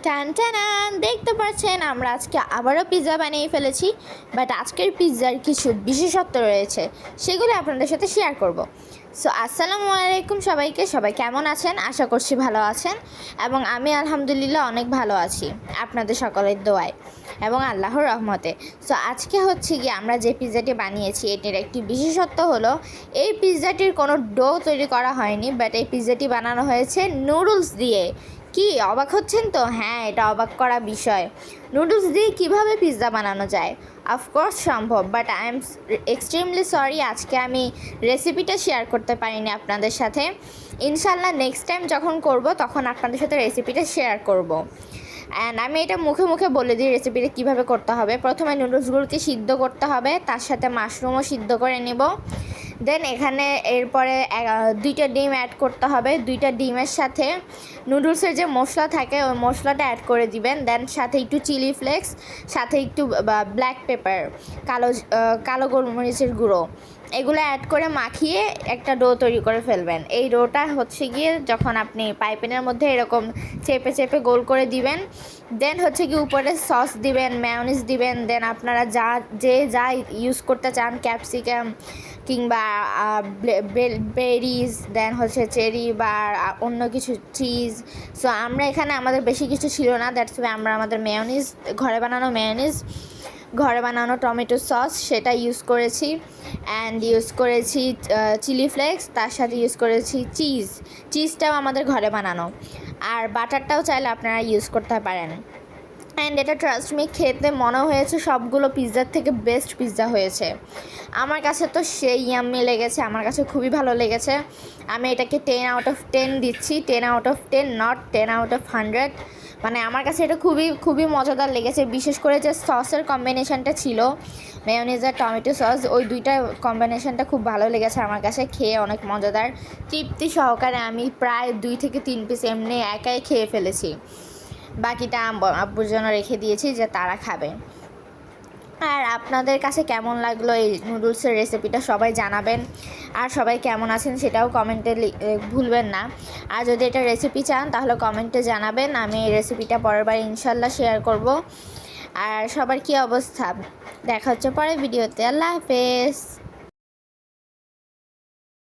টান টানান দেখতে পাচ্ছেন আমরা আজকে আবারও পিৎজা বানিয়ে ফেলেছি। বাট আজকের পিৎজার কিছু বিশেষত্ব রয়েছে, সেগুলো আপনাদের সাথে শেয়ার করব। সো আসসালামু আলাইকুম সবাইকে, সবাই কেমন আছেন? আশা করছি ভালো আছেন এবং আমি আলহামদুলিল্লাহ অনেক ভালো আছি আপনাদের সকলের দোয়ায় এবং আল্লাহর রহমতে। সো আজকে হচ্ছে গিয়ে আমরা যে পিৎজাটি বানিয়েছি এটির একটি বিশেষত্ব হলো এই পিৎজাটির কোনো ডো তৈরি করা হয়নি, বাট এই পিৎজাটি বানানো হয়েছে নুডলস দিয়ে। কি অবাক হচ্ছেন তো? হ্যাঁ, এটা অবাক করা বিষয়। নুডলস দিয়ে কীভাবে পিৎজা বানানো যায়? অফকোর্স সম্ভব, but I am extremely sorry আজকে আমি রেসিপিটা শেয়ার করতে পারিনি আপনাদের সাথে। ইনশাল্লাহ নেক্সট টাইম যখন করব তখন আপনাদের সাথে রেসিপিটা শেয়ার করব। অ্যান্ড আমি এটা মুখে মুখে বলে দিই রেসিপিটা কীভাবে করতে হবে। প্রথমে নুডলসগুলোকে সিদ্ধ করতে হবে, তার সাথে মাশরুমও সিদ্ধ করে নেব। দেন এখানে এরপরে 2টা ডিম অ্যাড করতে হবে। 2টা ডিমের সাথে নুডলসের যে মশলা থাকে ওই মশলাটা অ্যাড করে দিবেন। দেন সাথে একটু চিলি ফ্লেক্স, সাথে একটু ব্ল্যাক পেপার, কালো গোলমরিচের গুঁড়ো, এগুলো অ্যাড করে মাখিয়ে একটা ডো তৈরি করে ফেলবেন। এই ডোটা হচ্ছে গিয়ে যখন আপনি পাইপিনের মধ্যে এরকম চেপে চেপে গোল করে দিবেন, দেন হচ্ছে কি উপরে সস দিবেন, মেয়োনিজ দিবেন। দেন আপনারা যা ইউজ করতে চান, ক্যাপসিকাম কিংবা বেরিজ, দেন হচ্ছে চেরি বা অন্য কিছু চিজ। সো আমরা এখানে আমাদের বেশি কিছু ছিল না, দ্যাটস ওয়াই আমরা আমাদের মেয়োনিজ, ঘরে বানানো টমেটো সস সেটা ইউজ করেছি। অ্যান্ড ইউজ করেছি চিলি ফ্লেক্স, তার সাথে ইউজ করেছি চিজটাও আমাদের ঘরে বানানো। আর বাটারটাও চাইলে আপনারা ইউজ করতে পারেন। অ্যান্ড এটা ট্রাস্ট মি, খেতে মনে হয়েছে সবগুলো পিৎজার থেকে বেস্ট পিৎজা হয়েছে। আমার কাছে তো সেই ইয়াম্মি লেগেছে, আমার কাছে খুবই ভালো লেগেছে। আমি এটাকে 10 আউট অফ 10 দিচ্ছি, 10 out of 10, not 10 out of 100। মানে আমার কাছে এটা খুবই খুবই মজাদার লেগেছে। বিশেষ করে যে সসের কম্বিনেশনটা ছিল, মেয়োনিজ আর টমেটো সস, ওই দুইটা কম্বিনেশনটা খুব ভালো লেগেছে আমার কাছে। খেয়ে অনেক মজাদার, তৃপ্তি সহকারে আমি প্রায় 2 থেকে 3 পিস এমনি একাই খেয়ে ফেলেছি। বাকিটা আব্বুর জন্য রেখে দিয়েছি যে তারা খাবে। আর আপনাদের কাছে কেমন লাগলো এই নুডলসের রেসিপিটা সবাই জানাবেন। আর সবাই কেমন আছেন সেটাও কমেন্টে ভুলবেন না। আর যদি এটা রেসিপি চান তাহলে কমেন্টে জানাবেন, আমি এই রেসিপিটা পরের বার ইনশাল্লাহ শেয়ার করব। আর সবার কী অবস্থা? দেখা হচ্ছে পরের ভিডিওতে। আল্লাহ হাফেজ।